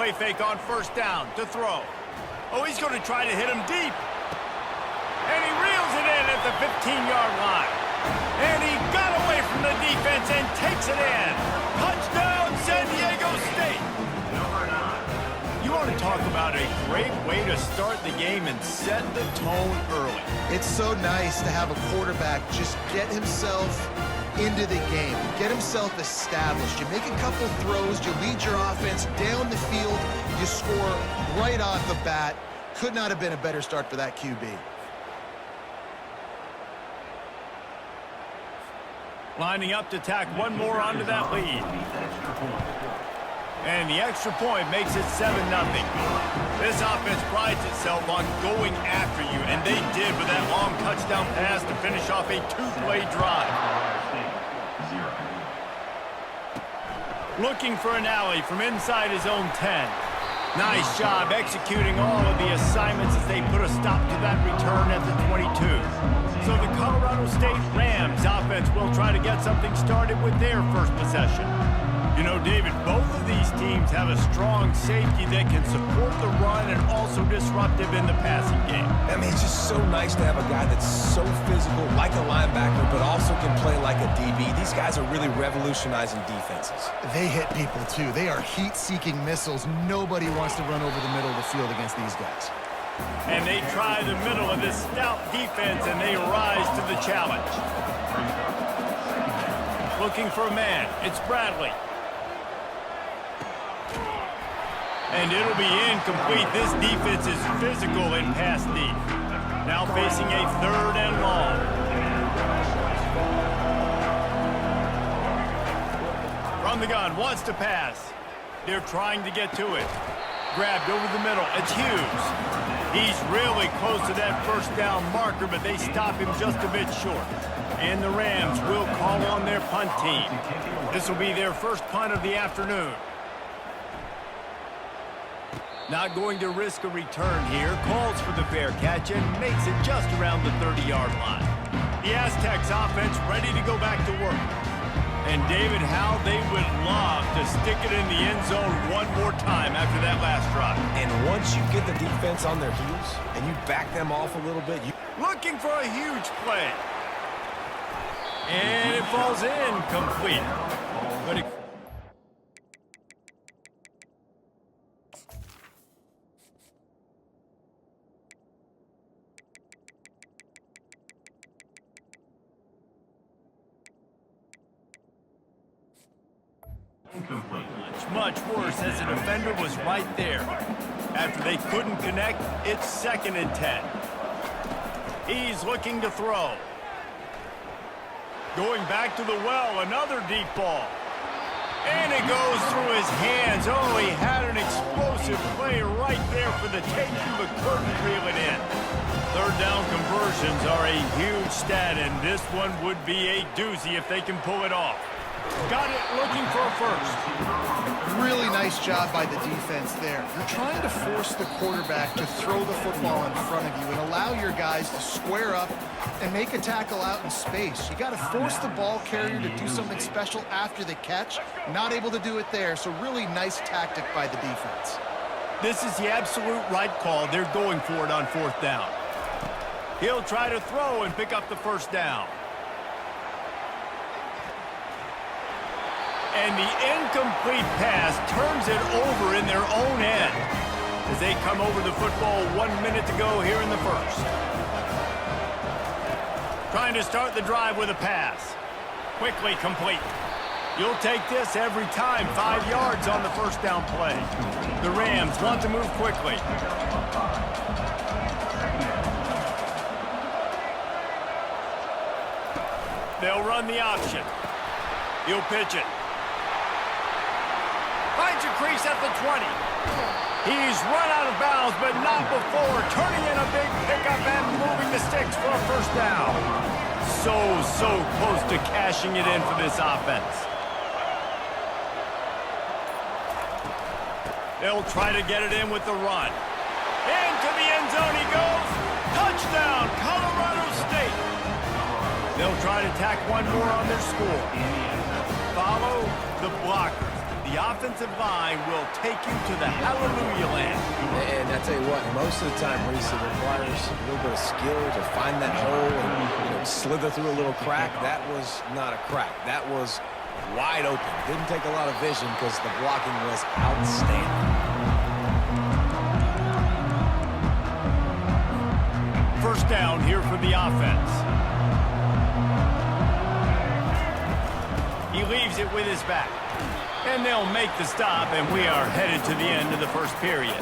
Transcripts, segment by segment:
play fake on first down to throw. Oh, he's going to try to hit him deep. And he reels it in at the 15-yard line. And he got away from the defense and takes it in. Touchdown, San Diego State. You want to talk about a great way to start the game and set the tone early. It's so nice to have a quarterback just get himself into the game, get himself established. You make a couple throws, you lead your offense down the field, you score right off the bat. Could not have been a better start for that QB. Lining up to tack one more onto that lead. And the extra point makes it 7-0. This offense prides itself on going after you, and they did with that long touchdown pass to finish off a two-play drive. Looking for an alley from inside his own 10. Nice job executing all of the assignments as they put a stop to that return at the 22. So the Colorado State Rams offense will try to get something started with their first possession. You know, David, both of these teams have a strong safety that can support the run and also disruptive in the passing game. I mean, it's just so nice to have a guy that's so physical, like a linebacker, but also can play like a DB. These guys are really revolutionizing defenses. They hit people, too. They are heat-seeking missiles. Nobody wants to run over the middle of the field against these guys. And they try the middle of this stout defense, and they rise to the challenge. Looking for a man. It's Bradley. And it'll be incomplete. This defense is physical in pass deep. Now facing a 3rd and long. From the gun, wants to pass. They're trying to get to it. Grabbed over the middle. It's Hughes. He's really close to that first down marker, but they stop him just a bit short. And the Rams will call on their punt team. This will be their first punt of the afternoon. Not going to risk a return here. Calls for the fair catch and makes it just around the 30-yard line. The Aztecs offense ready to go back to work. And David, how they would love to stick it in the end zone one more time after that last drive. And once you get the defense on their heels and you back them off a little bit, looking for a huge play. And it falls in complete. But it much worse as the defender was right there. After they couldn't connect, it's 2nd and 10. He's looking to throw. Going back to the well, another deep ball. And it goes through his hands. Oh, he had an explosive play right there for the taking, but couldn't reel it in. 3rd down conversions are a huge stat, and this one would be a doozy if they can pull it off. Got it, looking for a first. Really nice job by the defense there. You're trying to force the quarterback to throw the football in front of you and allow your guys to square up and make a tackle out in space. You got to force the ball carrier to do something special after the catch. Not able to do it there, so really nice tactic by the defense. This is the absolute right call. They're going for it on 4th down. He'll try to throw and pick up the first down. And the incomplete pass turns it over in their own end as they come over the football 1 minute to go here in the first. Trying to start the drive with a pass. Quickly complete. You'll take this every time. 5 yards on the first down play. The Rams want to move quickly. They'll run the option. He'll pitch it. Finds a crease at the 20. He's run out of bounds, but not before. Turning in a big pickup and moving the sticks for a first down. So close to cashing it in for this offense. They'll try to get it in with the run. Into the end zone he goes. Touchdown, Colorado State. They'll try to tack one more on their score. Follow the blockers. the offensive line will take you to the hallelujah land. And I tell you what, most of the time, Reese, it requires a little bit of skill to find that hole and slither through a little crack. That was not a crack. That was wide open. Didn't take a lot of vision because the blocking was outstanding. First down here for the offense. He leaves it with his back. And they'll make the stop, and we are headed to the end of the first period.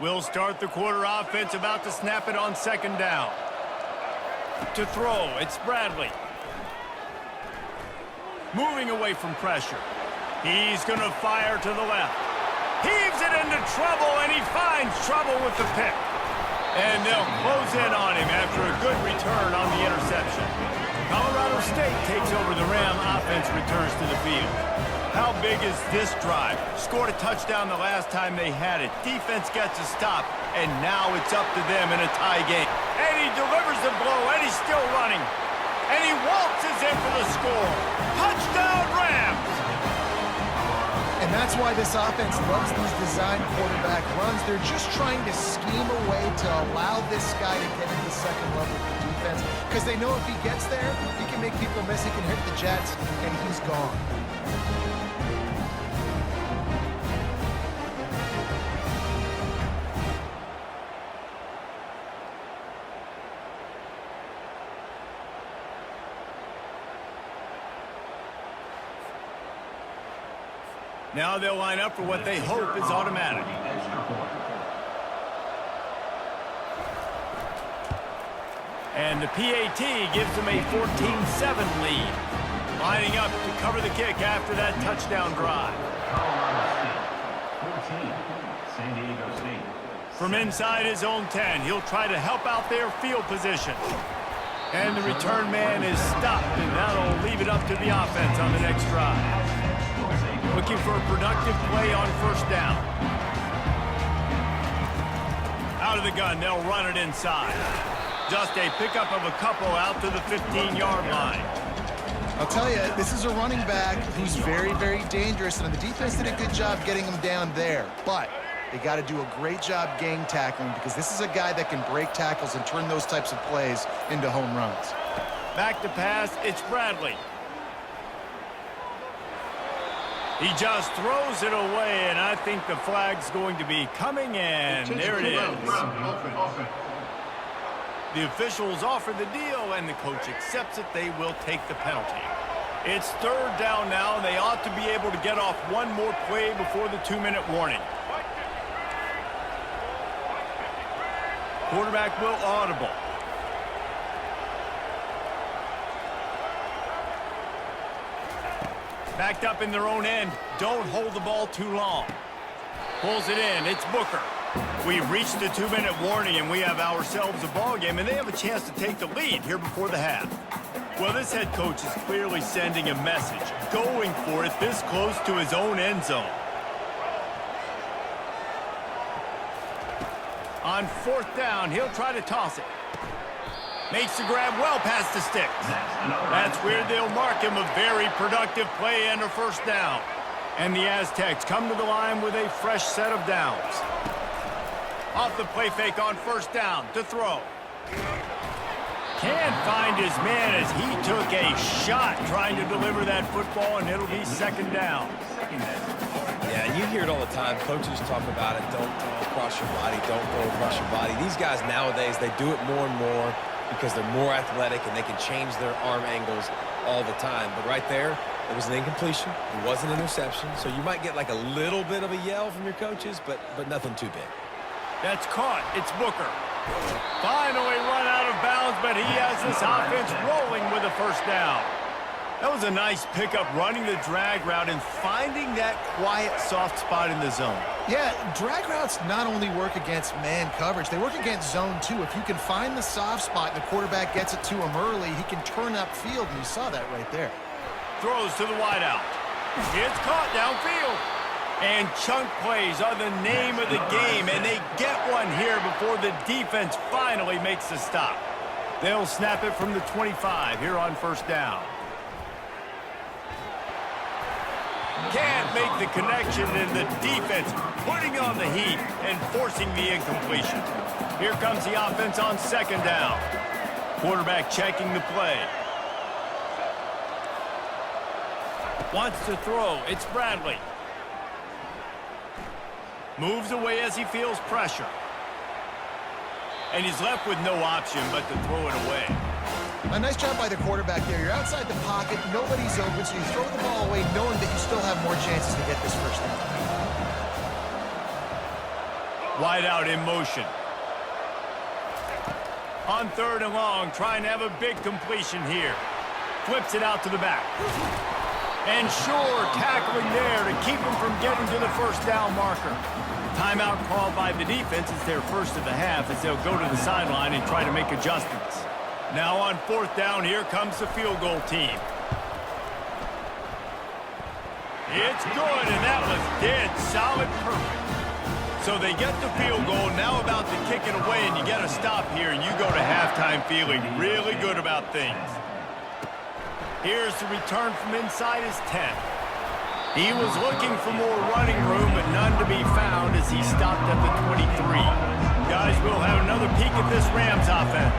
We'll start the quarter offense, about to snap it on second down. To throw, it's Bradley. Moving away from pressure. He's going to fire to the left. Heaves it into trouble, and he finds trouble with the pick. And they'll close in on him after a good return on the interception. Colorado State takes over the Ram offense, returns to the field. How big is this drive? Scored a touchdown the last time they had it. Defense gets a stop, and now it's up to them in a tie game. And he delivers the blow, and he's still running. And he waltzes in for the score. Touchdown, Rams! And that's why this offense loves these design quarterback runs. They're just trying to scheme a way to allow this guy to get into the second level of the defense, because they know if he gets there, he can make people miss, he can hit the Jets, and he's gone. Now they'll line up for what they hope is automatic. And the PAT gives them a 14-7 lead. Lining up to cover the kick after that touchdown drive. From inside his own 10, he'll try to help out their field position. And the return man is stopped, and that'll leave it up to the offense on the next drive. Looking for a productive play on first down. Out of the gun, they'll run it inside. Just a pickup of a couple out to the 15-yard line. I'll tell you, this is a running back who's very, very dangerous, and the defense did a good job getting him down there. But they got to do a great job gang tackling, because this is a guy that can break tackles and turn those types of plays into home runs. Back to pass, it's Bradley. He just throws it away, and I think the flag's going to be coming in. There it is. The officials offer the deal, and the coach accepts it. They will take the penalty. It's third down now, and they ought to be able to get off one more play before the 2-minute warning. Quarterback will audible. Backed up in their own end. Don't hold the ball too long. Pulls it in. It's Booker. We've reached the 2-minute warning, and we have ourselves a ball game, and they have a chance to take the lead here before the half. Well, this head coach is clearly sending a message, going for it this close to his own end zone. On fourth down, he'll try to toss it. Makes the grab well past the sticks. That's where they'll mark him. A very productive play and a first down. And the Aztecs come to the line with a fresh set of downs. Off the play fake on first down to throw. Can't find his man as he took a shot trying to deliver that football, and it'll be second down. Yeah, and you hear it all the time. Coaches talk about it. Don't throw across your body. Don't throw across your body. These guys nowadays, they do it more and more because they're more athletic and they can change their arm angles all the time. But right there, it was an incompletion. It was an interception. So you might get like a little bit of a yell from your coaches, but nothing too big. That's caught. It's Booker. Finally run out of bounds, but he has this offense rolling with a first down. That was a nice pickup, running the drag route and finding that quiet, soft spot in the zone. Yeah, drag routes not only work against man coverage, they work against zone too. If you can find the soft spot and the quarterback gets it to him early, he can turn upfield, and you saw that right there. Throws to the wideout. It's caught downfield. And chunk plays are the name of the game, and they get one here before the defense finally makes the stop. They'll snap it from the 25 here on first down. Can't make the connection, and the defense putting on the heat and forcing the incompletion. Here comes the offense on second down. Quarterback checking the play. Wants to throw. It's Bradley. Moves away as he feels pressure. And he's left with no option but to throw it away. A nice job by the quarterback there. You're outside the pocket, nobody's open, so you throw the ball away knowing that you still have more chances to get this first down. Wide out in motion. On third and long, trying to have a big completion here. Flips it out to the back. And sure, tackling there to keep him from getting to the first down marker. Timeout called by the defense. It's their first of the half as they'll go to the sideline and try to make adjustments. Now on fourth down, here comes the field goal team. It's good, and that was dead solid perfect. So they get the field goal, now about to kick it away, and you get a stop here, and you go to halftime feeling really good about things. Here's the return from inside his 10. He was looking for more running room, but none to be found as he stopped at the 23. Guys, we'll have another peek at this Rams offense.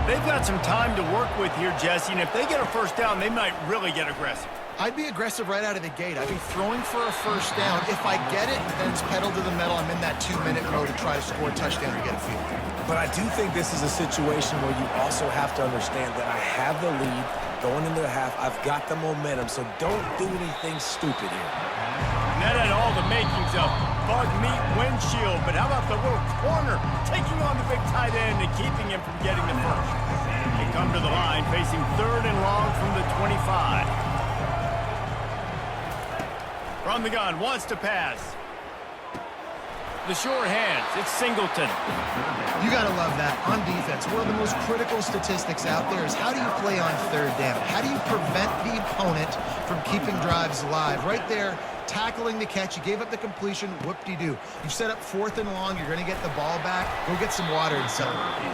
They've got some time to work with here, Jesse, and if they get a first down, they might really get aggressive. I'd be aggressive right out of the gate. I'd be throwing for a first down. If I get it, then it's pedal to the metal. I'm in that 2-minute mode to try to score a touchdown or get a field goal. But I do think this is a situation where you also have to understand that I have the lead going into the half. I've got the momentum, so don't do anything stupid here. And that had all the makings of bug meat windshield, but how about the little corner taking on the big tight end and keeping him from getting the first? They come to the line facing third and long from the 25. From the gun, wants to pass. The sure hands, it's Singleton. You gotta love that. On defense, one of the most critical statistics out there is how do you play on third down? How do you prevent the opponent from keeping drives alive? Right there, tackling the catch. You gave up the completion, whoop-de-doo. You've set up fourth and long. You're gonna get the ball back. Go get some water and celebrate.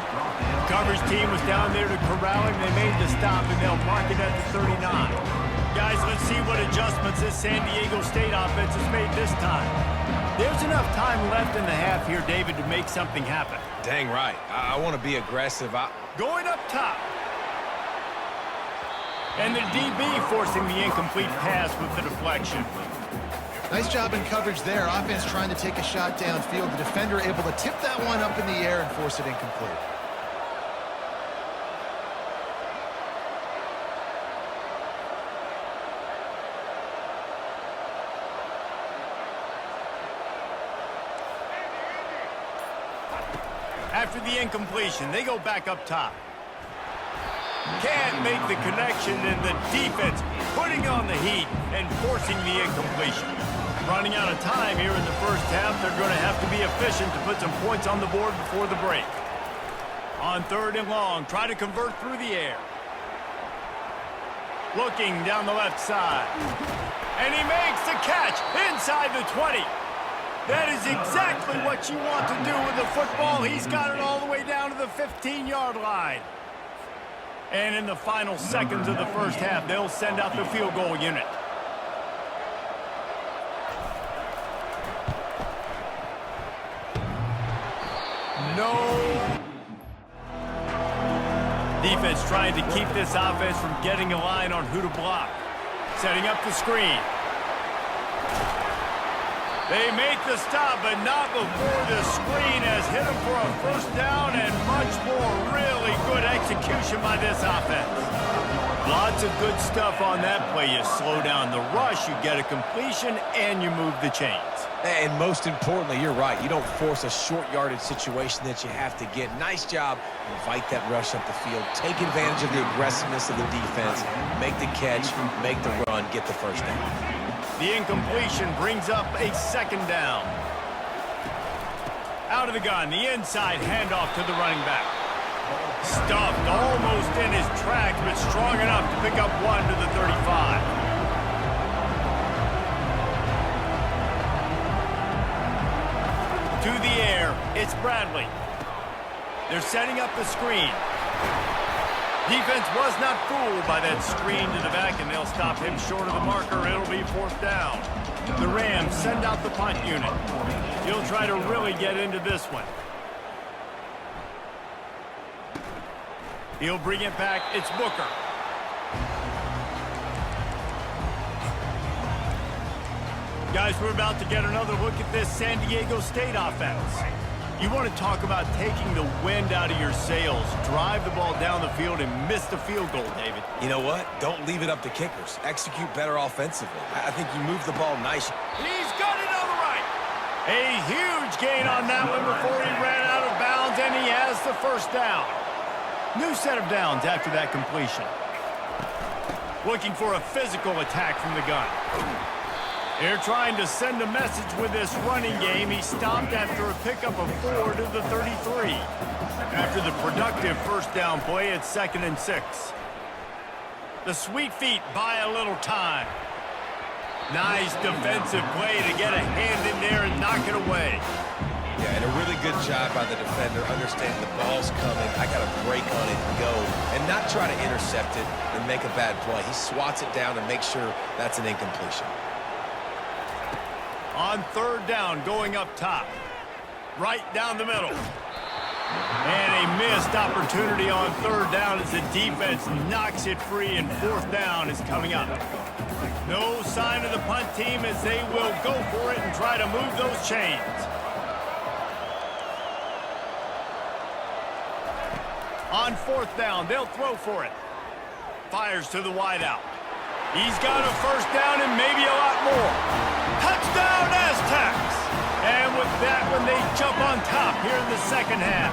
Coverage team was down there to corral him. They made the stop, and they'll mark it at the 39. Guys, let's see what adjustments this San Diego State offense has made this time. There's enough time left in the half here, David, to make something happen. Dang right. I want to be aggressive. Going up top. And the DB forcing the incomplete pass with the deflection. Nice job in coverage there. Offense trying to take a shot downfield. The defender able to tip that one up in the air and force it incomplete. After the incompletion, they go back up top. Can't make the connection, and the defense putting on the heat and forcing the incompletion. Running out of time here in the first half, they're going to have to be efficient to put some points on the board before the break. On third and long, try to convert through the air. Looking down the left side. And he makes the catch inside the 20. That is exactly what you want to do with the football. He's got it all the way down to the 15-yard line. And in the final seconds of the first half, they'll send out the field goal unit. No. Defense trying to keep this offense from getting a line on who to block. Setting up the screen. They make the stop, but not before the screen has hit them for a first down, and much more really good execution by this offense. Lots of good stuff on that play. You slow down the rush, you get a completion, and you move the chains. And most importantly, you're right. You don't force a short yardage situation that you have to get. Nice job. Invite that rush up the field. Take advantage of the aggressiveness of the defense. Make the catch, make the run, get the first down. The incompletion brings up a second down. Out of the gun, the inside handoff to the running back. Stuffed almost in his tracks, but strong enough to pick up one to the 35. to the air. It's Bradley. They're setting up the screen. Defense was not fooled by that screen to the back, and they'll stop him short of the marker. It'll be 4th down. The Rams send out the punt unit. He'll try to really get into this one. He'll bring it back. It's Booker. Guys, we're about to get another look at this San Diego State offense. You want to talk about taking the wind out of your sails. Drive the ball down the field and miss the field goal, David. You know what? Don't leave it up to kickers. Execute better offensively. I think you move the ball nice. He's got it on the right. A huge gain on that one before he ran out of bounds, and he has the 1st down. New set of downs after that completion. Looking for a physical attack from the gun. They're trying to send a message with this running game. He stopped after a pickup of 4 to the 33. After the productive 1st down play, it's 2nd and 6. The sweet feet buy a little time. Nice defensive play to get a hand in there and knock it away. Yeah, and a really good job by the defender, understanding the ball's coming. I got to break on it and go, and not try to intercept it and make a bad play. He swats it down and makes sure that's an incompletion. On 3rd down, going up top. Right down the middle. And a missed opportunity on 3rd down as the defense knocks it free, and 4th down is coming up. No sign of the punt team as they will go for it and try to move those chains. On 4th down, they'll throw for it. Fires to the wideout. He's got a 1st down and maybe a lot more. Touchdown, Aztecs! And with that one, they jump on top here in the 2nd half.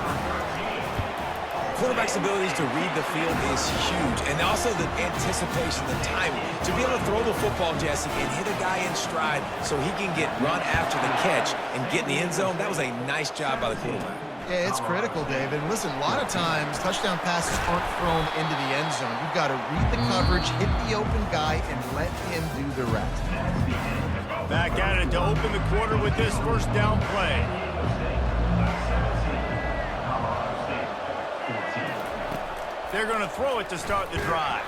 Quarterback's abilities to read the field is huge, and also the anticipation, the timing. To be able to throw the football, Jesse, and hit a guy in stride so he can get run after the catch and get in the end zone, that was a nice job by the quarterback. Yeah, it's critical, David. Listen, a lot of times touchdown passes aren't thrown into the end zone. You've got to read the coverage, hit the open guy, and let him do the rest. Back at it to open the quarter with this 1st down play. They're going to throw it to start the drive.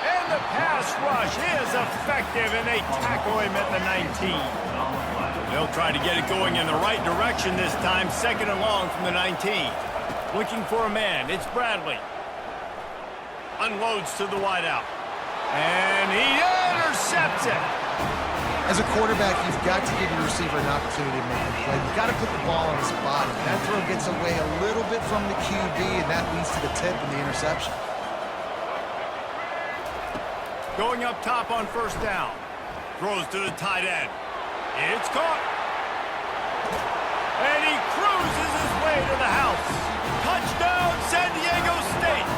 And the pass rush is effective, and they tackle him at the 19. They'll try to get it going in the right direction this time. 2nd and long from the 19. Looking for a man. It's Bradley. Unloads to the wideout. And he intercepts it. As a quarterback, you've got to give your receiver an opportunity to make a play. You've got to put the ball on his body. That throw gets away a little bit from the QB, and that leads to the tip and the interception. Going up top on 1st down. Throws to the tight end. It's caught. And he cruises his way to the house. Touchdown, San Diego State.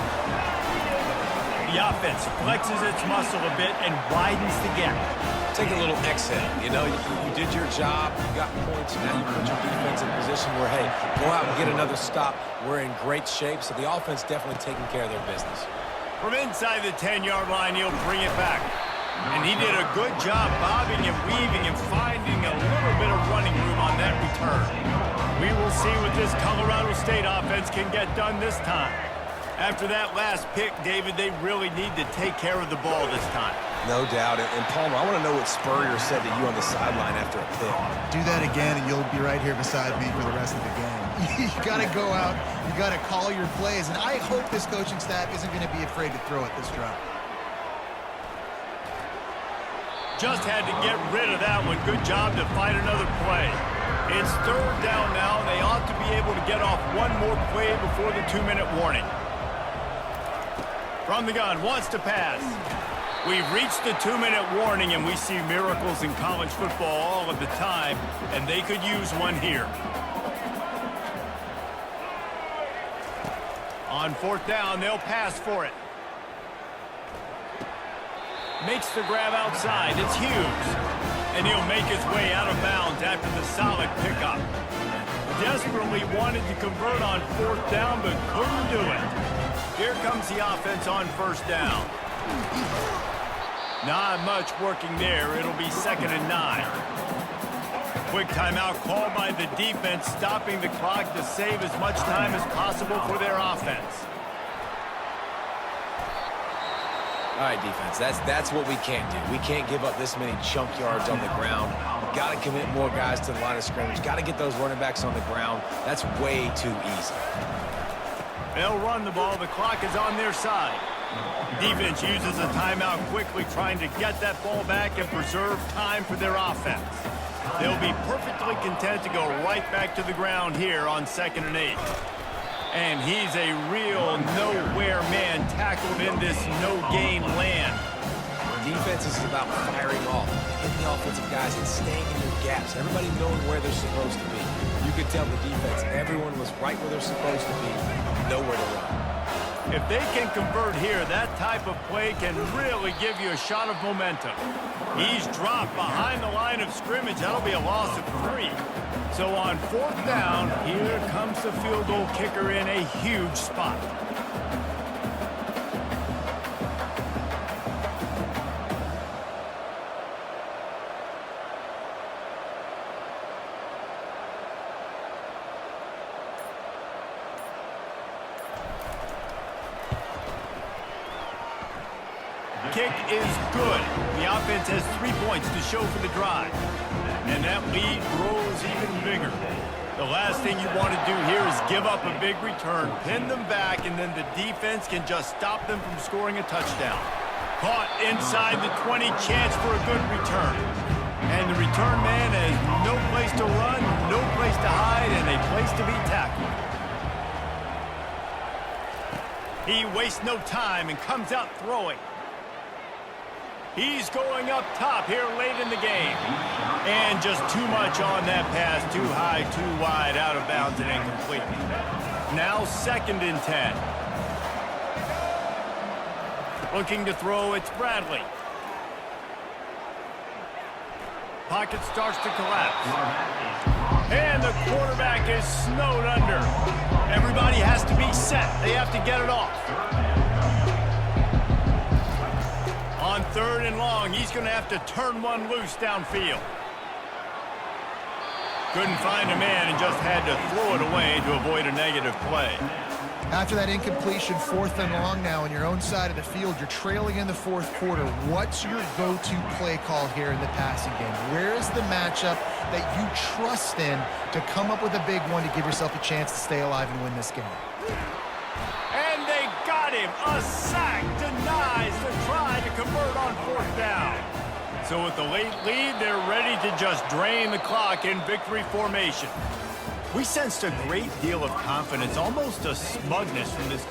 The offense flexes its muscle a bit and widens the gap. Take a little exhale. You know, you did your job, you got points, now you put your defense in a position where, hey, go out and get another stop. We're in great shape, so the offense definitely taking care of their business. From inside the 10-yard line, he'll bring it back. And he did a good job bobbing and weaving and finding a little bit of running room on that return. We will see what this Colorado State offense can get done this time. After that last pick, David, they really need to take care of the ball this time. No doubt. And Palmer, I want to know what Spurrier said to you on the sideline after a pick. Do that again, and you'll be right here beside me for the rest of the game. You got to go out. You got to call your plays. And I hope this coaching staff isn't going to be afraid to throw it this drive. Just had to get rid of that one. Good job to fight another play. It's 3rd down now. They ought to be able to get off one more play before the 2-minute warning. From the gun, wants to pass. We've reached the 2-minute warning, and we see miracles in college football all of the time, and they could use one here. On 4th down, they'll pass for it. Makes the grab outside. It's Hughes. And he'll make his way out of bounds after the solid pickup. Desperately wanted to convert on 4th down, but couldn't do it. Here comes the offense on 1st down. Not much working there. It'll be 2nd and 9. Quick timeout called by the defense, stopping the clock to save as much time as possible for their offense. All right, defense, that's what we can't do. We can't give up this many chunk yards on the ground. Got to commit more guys to the line of scrimmage. Got to get those running backs on the ground. That's way too easy. They'll run the ball. The clock is on their side. Defense uses a timeout quickly, trying to get that ball back and preserve time for their offense. They'll be perfectly content to go right back to the ground here on 2nd and 8. And he's a real nowhere man tackled in this no-gain land. Defense is about firing off, hitting the offensive guys and staying in their gaps. Everybody knowing where they're supposed to be. You could tell the defense, everyone was right where they're supposed to be, nowhere to run. If they can convert here, that type of play can really give you a shot of momentum. He's dropped behind the line of scrimmage. That'll be a loss of 3. So on 4th down, here comes the field goal kicker in a huge spot. Kick is good. The offense has 3 points to show for the drive. And that lead grows even bigger. The last thing you want to do here is give up a big return, pin them back, and then the defense can just stop them from scoring a touchdown. Caught inside the 20, chance for a good return. And the return man has no place to run, no place to hide, and a place to be tackled. He wastes no time and comes out throwing. He's going up top here late in the game. And just too much on that pass. Too high, too wide, out of bounds and incomplete. Now 2nd and 10. Looking to throw, it's Bradley. Pocket starts to collapse. And the quarterback is snowed under. Everybody has to be set. They have to get it off. On 3rd and long, he's going to have to turn one loose downfield. Couldn't find a man and just had to throw it away to avoid a negative play. After that incompletion, 4th and long now on your own side of the field, you're trailing in the 4th quarter. What's your go-to play call here in the passing game? Where is the matchup that you trust in to come up with a big one to give yourself a chance to stay alive and win this game? And they got him. A sack denies the try to convert on 4th down. So with the late lead, they're ready to just drain the clock in victory formation. We sensed a great deal of confidence, almost a smugness from this